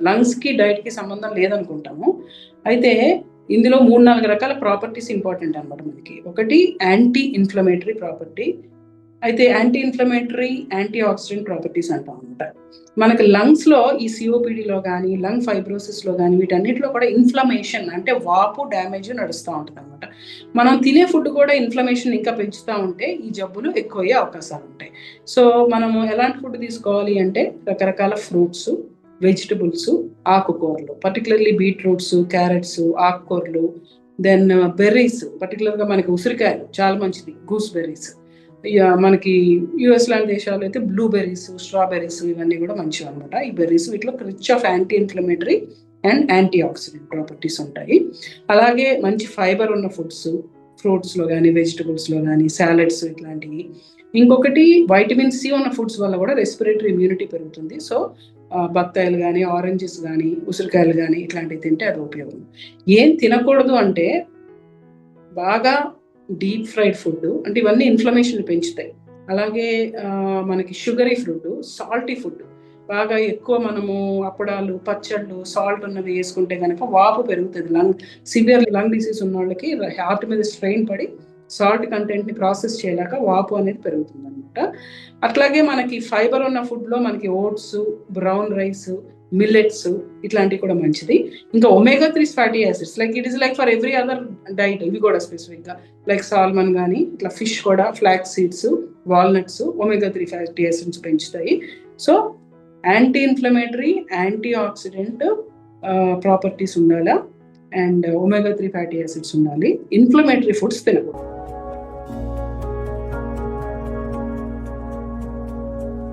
లంగ్స్‌కి, డైట్‌కి సంబంధం లేదనుకుంటాము. అయితే ఇందులో 3, 4 రకాల ప్రాపర్టీస్ ఇంపార్టెంట్ అనమాట మనకి. ఒకటి యాంటీ ఇన్‌ఫ్లమేటరీ ప్రాపర్టీ. అయితే anti inflammatory, anti oxidant properties అంటాం అనమాట. మనకి లంగ్స్‌లో ఈ సీఓపీడీలో గానీ, లంగ్ ఫైబ్రోసిస్‌లో గానీ వీటన్నిటిలో కూడా ఇన్‌ఫ్లమేషన్ అంటే వాపు, డ్యామేజ్ నడుస్తా ఉంటదనమాట. మనం తినే ఫుడ్ కూడా ఇన్‌ఫ్లమేషన్ ఇంకా పెంచుతా ఉంటే ఈ జబ్బులు ఎక్కువయ్యే అవకాశాలుంటాయి. సో, మనము ఎలాంటి ఫుడ్ తీసుకోవాలి అంటే రకరకాల ఫ్రూట్సు, వెజిటబుల్సు, ఆకుకూరలు. పర్టిక్యులర్‌లీ బీట్రూట్సు, క్యారట్సు, ఆకుకూరలు, దెన్ బెర్రీస్ పర్టిక్యులర్‌గా మనకి ఉసిరికాయలు చాలా మంచిది. Goose berries. మనకి యూఎస్ లాంటి దేశాల్లో అయితే బ్లూబెర్రీస్, స్ట్రాబెర్రీస్ ఇవన్నీ కూడా మంచివన్నమాట. ఈ బెర్రీస్ వీటిలో rich of anti inflammatory and anti oxidant properties ఉంటాయి. అలాగే మంచి ఫైబర్ ఉన్న ఫుడ్స్, ఫ్రూట్స్‌లో గానీ, వెజిటబుల్స్‌లో గానీ, సాలడ్స్ ఇట్లాంటివి. ఇంకొకటి వైటమిన్ సి ఉన్న ఫుడ్స్ వల్ల కూడా రెస్పిరేటరీ ఇమ్యూనిటీ పెరుగుతుంది. సో, బత్తాయిలు గానీ, ఆరెంజెస్ గానీ, ఉసిరికాయలు గానీ ఇట్లాంటివి తింటే అది ఉపయోగం. ఏం తినకూడదు అంటే బాగా డీప్ ఫ్రైడ్ ఫుడ్ అంటే ఇవన్నీ ఇన్‌ఫ్లమేషన్ పెంచుతాయి. అలాగే మనకి షుగరీ ఫుడ్, సాల్టీ ఫుడ్ బాగా ఎక్కువ మనము అప్పడాలు, పచ్చళ్ళు, సాల్ట్ ఉన్నవి వేసుకుంటే గనక వాపు పెరుగుతది. సివియర్ లంగ్ డిసీజ్ ఉన్నోళ్ళకి హార్ట్ మీద స్ట్రెయిన్ పడి సాల్ట్ కంటెంట్‌ని ప్రాసెస్ చేయలేక వాపు అనేది పెరుగుతుందనమాట. అట్లాగే మనకి ఫైబర్ ఉన్న ఫుడ్‌లో మనకి ఓట్స్, బ్రౌన్ రైస్, మిల్లెట్స్ ఇట్లాంటివి కూడా మంచిది. ఇంకా omega 3 fatty acids it is like for every other diet ఇవి కూడా స్పెసిఫిక్‌గా లైక్ సాల్మన్ గానీ, ఇట్లా ఫిష్ కూడా flax seeds, walnuts omega 3 fatty acids పెంచుతాయి. So, anti inflammatory, anti oxidant properties ఉండాలా అండ్ ఒమేగా 3 ఫ్యాటీ యాసిడ్స్ ఉండాలి. ఇన్‌ఫ్లమేటరీ ఫుడ్స్ తినకూడదు.